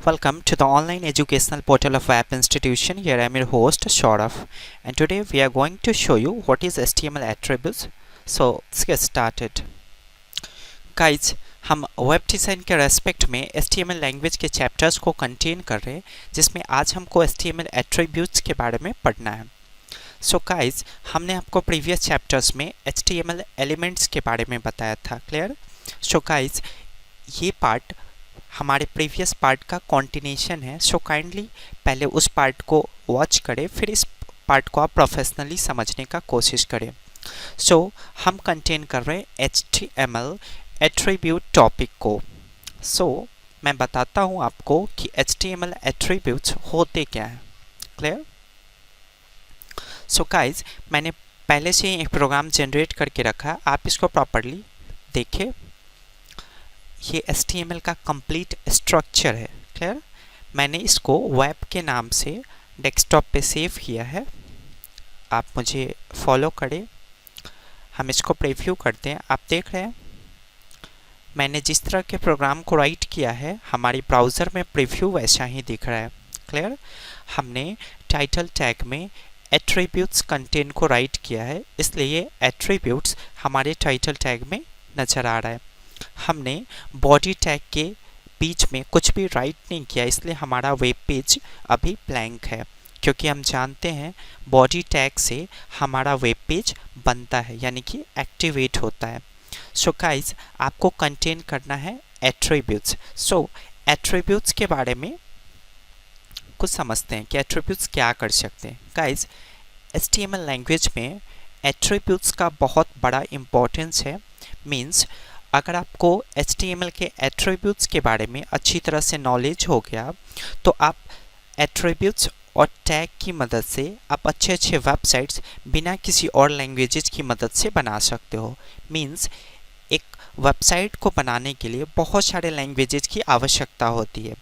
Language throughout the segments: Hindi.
Welcome to the online educational portal of App Institution. Here I am your host Saurav, and today we are going to show you what is HTML attributes. So let's get started. Guys, हम वेब डिज़ाइन के रेस्पेक्ट में HTML लैंग्वेज के चैप्टर्स को कंटेन कर रहे हैं, जिसमें आज हमको HTML एट्रीब्यूट्स के बारे में पढ़ना है. सो गाइज, हमने आपको प्रीवियस चैप्टर्स में HTML एलिमेंट्स के बारे में बताया था. क्लियर? सो गाइज, ये पार्ट हमारे प्रीवियस पार्ट का कॉन्टिन्यूशन है. सो काइंडली पहले उस पार्ट को वॉच करें, फिर इस पार्ट को आप प्रोफेशनली समझने का कोशिश करें. सो हम कंटेन कर रहे हैं HTML एट्रीब्यूट टॉपिक को. सो मैं बताता हूँ आपको कि HTML एट्रीब्यूट्स होते क्या हैं. क्लियर? सो गाइज, मैंने पहले से ही एक प्रोग्राम जनरेट करके रखा है, आप इसको प्रॉपरली देखिए. ये HTML का कंप्लीट स्ट्रक्चर है. क्लियर? मैंने इसको वेब के नाम से डेस्कटॉप पे सेव किया है. आप मुझे फॉलो करें. हम इसको प्रीव्यू करते हैं. आप देख रहे हैं मैंने जिस तरह के प्रोग्राम को राइट किया है, हमारी ब्राउज़र में प्रीव्यू वैसा ही दिख रहा है. क्लियर? हमने टाइटल टैग में एट्रीब्यूट्स कंटेंट को राइट किया है, इसलिए एट्रीब्यूट्स हमारे टाइटल टैग में नज़र आ रहा है. हमने बॉडी टैग के बीच में कुछ भी राइट नहीं किया, इसलिए हमारा वेब पेज अभी ब्लैंक है, क्योंकि हम जानते हैं बॉडी टैग से हमारा वेब पेज बनता है, यानी कि एक्टिवेट होता है. सो गाइज, आपको कंटेन करना है एट्रीब्यूट्स. सो एट्रीब्यूट्स के बारे में कुछ समझते हैं कि एट्रीब्यूट्स क्या कर सकते हैं. गाइज, HTML लैंग्वेज में एट्रीब्यूट्स का बहुत बड़ा इम्पोर्टेंस है. मीन्स अगर आपको HTML के एट्रीब्यूट्स के बारे में अच्छी तरह से नॉलेज हो गया, तो आप एट्रीब्यूट्स और टैग की मदद से आप अच्छे अच्छे वेबसाइट्स बिना किसी और लैंग्वेजेस की मदद से बना सकते हो. मीन्स एक वेबसाइट को बनाने के लिए बहुत सारे लैंग्वेजेस की आवश्यकता होती है.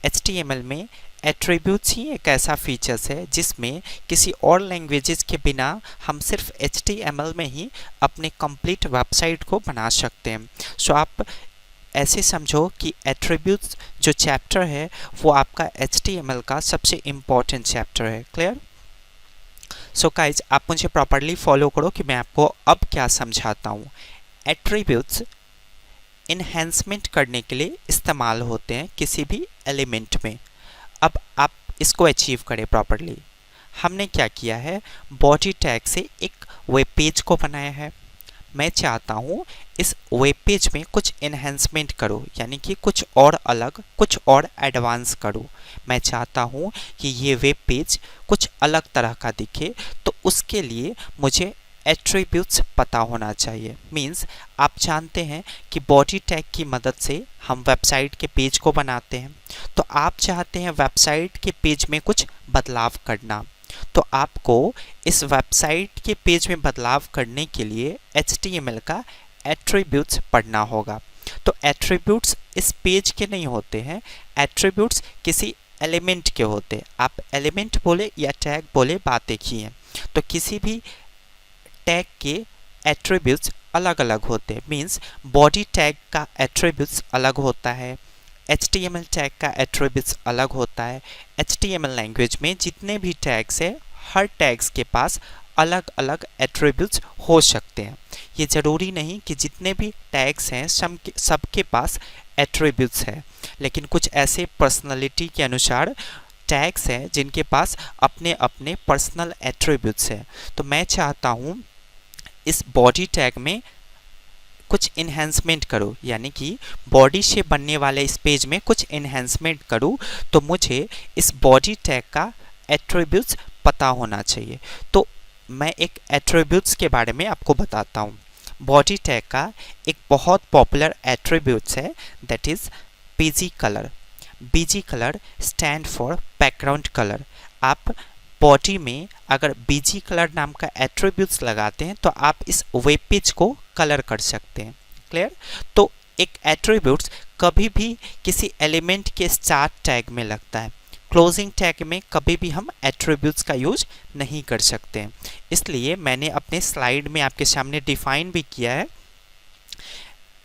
HTML में एट्रीब्यूट्स ही एक ऐसा फीचर्स है जिसमें किसी और लैंग्वेजेस के बिना हम सिर्फ HTML में ही अपने कंप्लीट वेबसाइट को बना सकते हैं. सो आप ऐसे समझो कि एट्रीब्यूट्स जो चैप्टर है वो आपका HTML का सबसे इम्पोर्टेंट चैप्टर है. क्लियर? सो गाइज, आप मुझे प्रॉपरली फॉलो करो कि मैं आपको अब क्या समझाता हूँ. एट्रीब्यूट्स इन्हेंसमेंट करने के लिए इस्तेमाल होते हैं किसी भी एलिमेंट में. अब आप इसको अचीव करें प्रॉपरली. हमने क्या किया है, बॉडी टैग से एक वेब पेज को बनाया है. मैं चाहता हूँ इस वेब पेज में कुछ इन्हेंसमेंट करो, यानी कि कुछ और अलग, कुछ और एडवांस करो. मैं चाहता हूँ कि ये वेब पेज कुछ अलग तरह का दिखे, तो उसके लिए मुझे एट्रीब्यूट्स पता होना चाहिए. मीन्स आप जानते हैं कि बॉडी टैग की मदद से हम वेबसाइट के पेज को बनाते हैं, तो आप चाहते हैं वेबसाइट के पेज में कुछ बदलाव करना, तो आपको इस वेबसाइट के पेज में बदलाव करने के लिए HTML का एट्रीब्यूट्स पढ़ना होगा. तो एट्रीब्यूट्स इस पेज के नहीं होते हैं, एट्रीब्यूट्स किसी एलिमेंट के होते हैं. आप एलिमेंट बोले या टैग बोले, बात एक ही है. तो किसी भी टैग के एट्रीब्यूट्स अलग अलग होते हैं. मीन्स बॉडी टैग का एट्रीब्यूट्स अलग होता है, HTML टैग का एट्रीब्यूट्स अलग होता है. HTML लैंग्वेज में जितने भी टैग्स हैं, हर टैग्स के पास अलग अलग एट्रीब्यूट्स हो सकते हैं. ये ज़रूरी नहीं कि जितने भी टैग्स हैं सबके पास एट्रीब्यूट्स हैं, लेकिन कुछ ऐसे पर्सनालिटी के अनुसार टैग्स हैं जिनके पास अपने अपने पर्सनल एट्रीब्यूट्स हैं. तो मैं चाहता हूँ इस बॉडी टैग में कुछ इन्हेंसमेंट करो, यानी कि बॉडी से बनने वाले इस पेज में कुछ इन्हेंसमेंट करूँ, तो मुझे इस बॉडी टैग का एट्रीब्यूट्स पता होना चाहिए. तो मैं एक एट्रीब्यूट्स के बारे में आपको बताता हूँ. बॉडी टैग का एक बहुत पॉपुलर एट्रीब्यूट्स है, that is BG colour. BG colour stand for background colour. आप बॉडी में अगर BG कलर नाम का एट्रीब्यूट्स लगाते हैं तो आप इस वेब पेज को कलर कर सकते हैं. क्लियर? तो एक एट्रीब्यूट्स कभी भी किसी एलिमेंट के स्टार्ट टैग में लगता है, क्लोजिंग टैग में कभी भी हम एट्रीब्यूट्स का यूज नहीं कर सकते हैं. इसलिए मैंने अपने स्लाइड में आपके सामने डिफाइन भी किया है.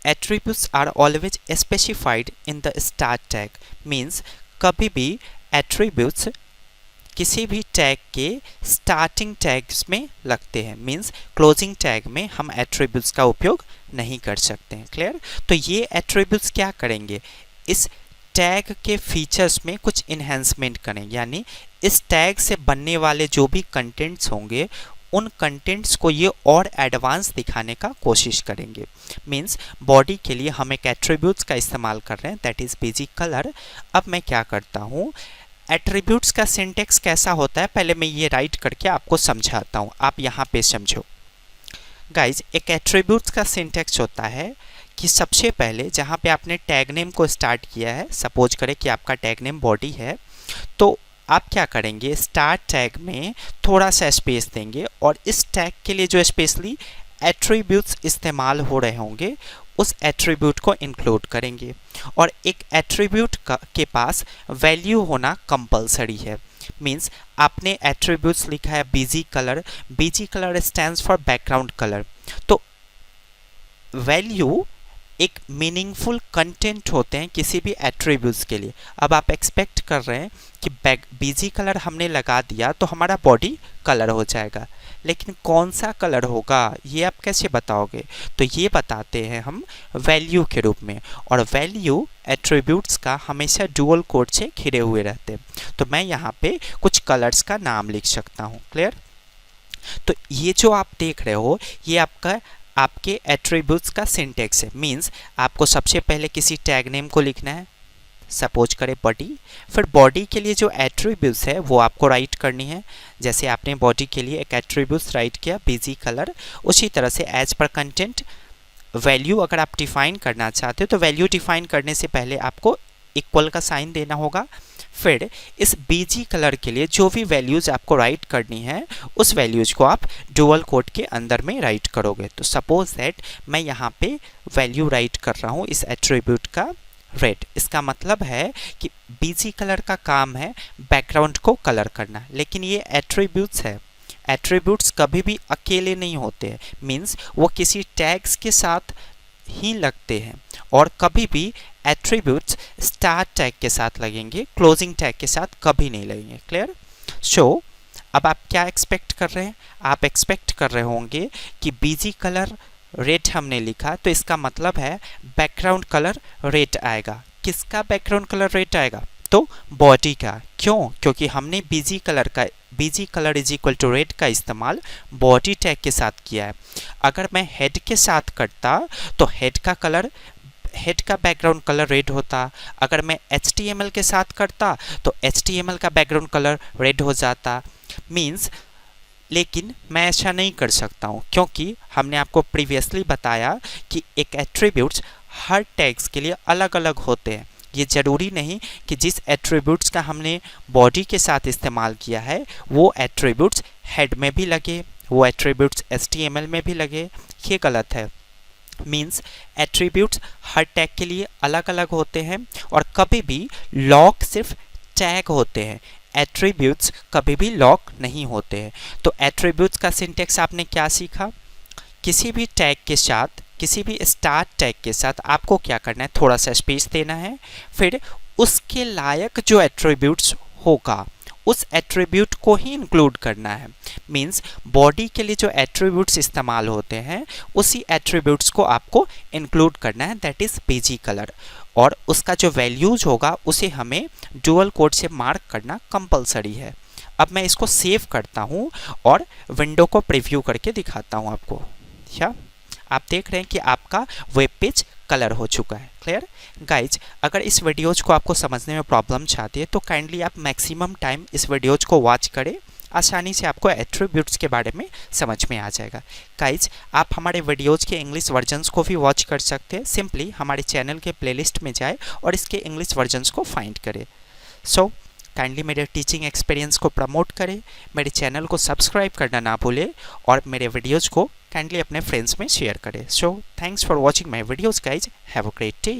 Attributes are always specified in the start tag. Means कभी भी एट्रीब्यूट्स किसी भी टैग के स्टार्टिंग टैग्स में लगते हैं, मींस क्लोजिंग टैग में हम एट्रीब्यूट्स का उपयोग नहीं कर सकते हैं। क्लियर? तो ये एट्रीब्यूट्स क्या करेंगे, इस टैग के फीचर्स में कुछ इन्हेंसमेंट करेंगे, यानी इस टैग से बनने वाले जो भी कंटेंट्स होंगे उन कंटेंट्स को ये और एडवांस दिखाने का कोशिश करेंगे। मींस बॉडी के लिए हम एक एट्रीब्यूट्स का इस्तेमाल कर रहे हैं, दैट इज बेसिक कलर। अब मैं क्या करता हूँ, एट्रीब्यूट्स का सिंटेक्स कैसा होता है पहले मैं ये राइट करके आपको समझाता हूँ, आप यहाँ पे समझो। गाइज, एक एट्रीब्यूट्स का सिंटेक्स होता है कि सबसे पहले जहाँ पे आपने टैग नेम को स्टार्ट किया है, सपोज करें कि आपका टैग नेम बॉडी है, तो आप क्या करेंगे, स्टार्ट टैग में थोड़ा सा स्पेस देंगे और इस टैग के लिए जो स्पेशली एट्रीब्यूट्स इस्तेमाल हो रहे होंगे उस एट्रीब्यूट को इंक्लूड करेंगे। और एक एट्रीब्यूट के पास वैल्यू होना कंपलसरी है। मींस आपने एट्रीब्यूट्स लिखा है BG colour stands for background colour, तो वैल्यू एक मीनिंगफुल कंटेंट होते हैं किसी भी एट्रीब्यूट्स के लिए। अब आप एक्सपेक्ट कर रहे हैं कि बीजी कलर हमने लगा दिया तो हमारा बॉडी कलर हो जाएगा, लेकिन कौन सा कलर होगा ये आप कैसे बताओगे, तो ये बताते हैं हम वैल्यू के रूप में। और वैल्यू एट्रीब्यूट्स का हमेशा डुअल कोड से घिरे हुए रहते हैं। तो मैं यहाँ पे कुछ कलर्स का नाम लिख सकता हूँ। क्लियर? तो ये जो आप देख रहे हो ये आपके एट्रीब्यूट्स का सिंटेक्स है। मींस आपको सबसे पहले किसी टैग नेम को लिखना है, सपोज करें बॉडी, फिर बॉडी के लिए जो एट्रीब्यूट्स है वो आपको राइट करनी है। जैसे आपने बॉडी के लिए एक एट्रीब्यूट्स राइट किया बीजी कलर, उसी तरह से एज पर कंटेंट वैल्यू अगर आप डिफाइन करना चाहते हो तो वैल्यू डिफाइन करने से पहले आपको इक्वल का साइन देना होगा। फिर इस बीजी कलर के लिए जो भी वैल्यूज़ आपको राइट करनी है उस वैल्यूज़ को आप डुअल कोड के अंदर में राइट करोगे। तो सपोज दैट मैं यहाँ पे वैल्यू राइट कर रहा हूँ इस एट्रीब्यूट का रेड। इसका मतलब है कि बीजी कलर का काम है बैकग्राउंड को कलर करना, लेकिन ये एट्रीब्यूट्स है। एट्रीब्यूट्स कभी भी अकेले नहीं होते हैं, मीन्स वो किसी टैग्स के साथ ही लगते हैं और कभी भी एट्रीब्यूट्स स्टार्ट टैग के साथ लगेंगे, क्लोजिंग टैग के साथ कभी नहीं लगेंगे। क्लियर? सो अब आप क्या एक्सपेक्ट कर रहे हैं, आप एक्सपेक्ट कर रहे होंगे कि बीजी कलर रेड हमने लिखा तो इसका मतलब है बैकग्राउंड कलर रेड आएगा। किसका बैकग्राउंड कलर रेड आएगा? तो बॉडी का। क्यों? क्योंकि हमने BG colour is equal to red का इस्तेमाल बॉडी टैग के साथ किया है। अगर मैं हेड के साथ करता तो हेड का बैकग्राउंड कलर रेड होता। अगर मैं HTML के साथ करता तो HTML का बैकग्राउंड कलर रेड हो जाता। मीन्स लेकिन मैं ऐसा नहीं कर सकता हूँ, क्योंकि हमने आपको प्रीवियसली बताया कि एक एट्रीब्यूट्स हर टैग्स के लिए अलग अलग होते हैं। ये ज़रूरी नहीं कि जिस एट्रीब्यूट्स का हमने बॉडी के साथ इस्तेमाल किया है वो एट्रीब्यूट्स हेड में भी लगे, वो एट्रीब्यूट्स HTML में भी लगे। ये गलत है। मीन्स एट्रीब्यूट्स हर टैग के लिए अलग अलग होते हैं और कभी भी लॉक सिर्फ टैग होते हैं, एट्रीब्यूट्स कभी भी लॉक नहीं होते हैं। तो एट्रीब्यूट्स का सिंटेक्स आपने क्या सीखा, किसी भी टैग के साथ, किसी भी स्टार्ट टैग के साथ आपको क्या करना है, थोड़ा सा स्पेस देना है, फिर उसके लायक जो एट्रीब्यूट्स होगा उस एट्रीब्यूट को ही इंक्लूड करना है। मींस बॉडी के लिए जो एट्रीब्यूट्स इस्तेमाल होते हैं उसी एट्रीब्यूट्स को आपको इंक्लूड करना है, दैट इज बीजी कलर, और उसका जो वैल्यूज होगा उसे हमें डुअल कोड से मार्क करना कंपलसरी है। अब मैं इसको सेव करता हूँ और विंडो को प्रीव्यू करके दिखाता हूँ आपको। क्या आप देख रहे हैं कि आपका वेब पेज कलर हो चुका है। क्लियर? गाइज, अगर इस वीडियोज को आपको समझने में प्रॉब्लम चाहती है तो काइंडली आप मैक्सिमम टाइम इस वीडियोज को वॉच करें, आसानी से आपको एट्रीब्यूट्स के बारे में समझ में आ जाएगा। गाइज, आप हमारे वीडियोज़ के इंग्लिश वर्जन्स को भी वॉच कर सकते हैं। सिंपली हमारे चैनल के प्लेलिस्ट में जाए और इसके इंग्लिश वर्जन्स को फाइंड करें। सो काइंडली मेरे टीचिंग एक्सपीरियंस को प्रमोट करें, मेरे चैनल को सब्सक्राइब करना ना भूलें और मेरे वीडियोज़ को काइंडली अपने फ्रेंड्स में शेयर करें। So thanks for watching my videos guys, have a great day.